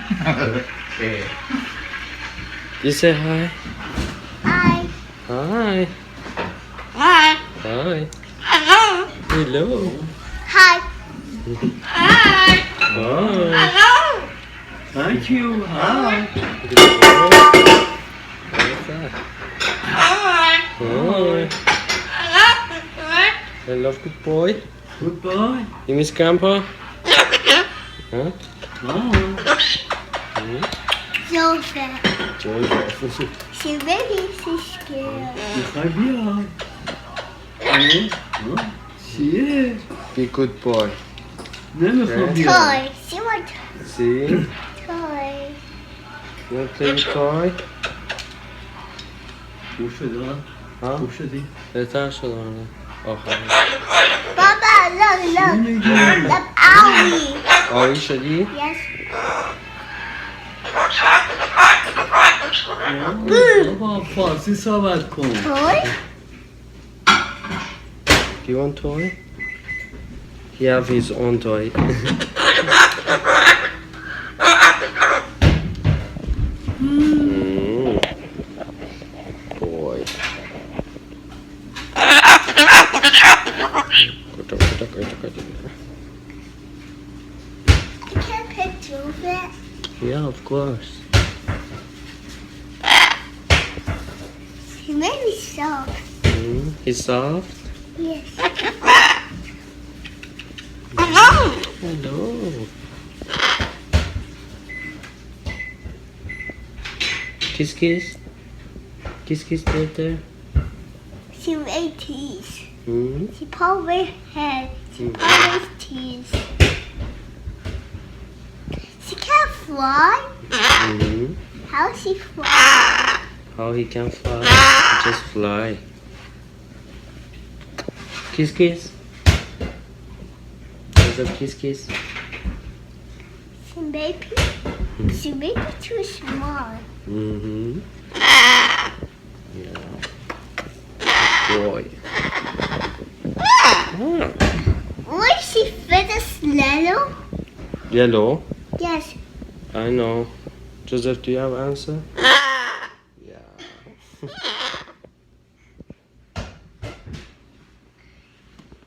Okay. You say hi. Hi. Hi. Hi. Hi. Hello. Hello. Hi. Hi. Hello. Thank you. Hi. Good boy. What's that? Hi. Hi. I love good boy. Good boy. You miss Grandpa? Huh? Oh. Joseph. Joseph. She really she's scared. Très bien. Oui. Oh. She is. Be good boy. Never from here. Toy. She wants See? toy. You want to play with toy? Pusha da. Ha? Pusha di. Det där så då. Åh, Baba, look. Look, Owie. ja, vi kör dit. Yes. بابا فارسی صحبت کن. Toy? Do you want toy? He have his own toy. Mm. Boy. You can't pick Joseph. Yeah, of course. He made me soft. He's soft. Yes. Hello. Kiss, kiss. Kiss, kiss, right there. She made teeth. Mm. She probably had. She always teeth. She can't fly. Mm. How does she fly? How he can fly? Just fly. Kiss, kiss. What's up, kiss, kiss? She may be too small. Mm-hmm. Yeah. Good boy. Ah. Would she fit a yellow? Yellow. Yes. I know. Joseph, do you have answer? Yeah.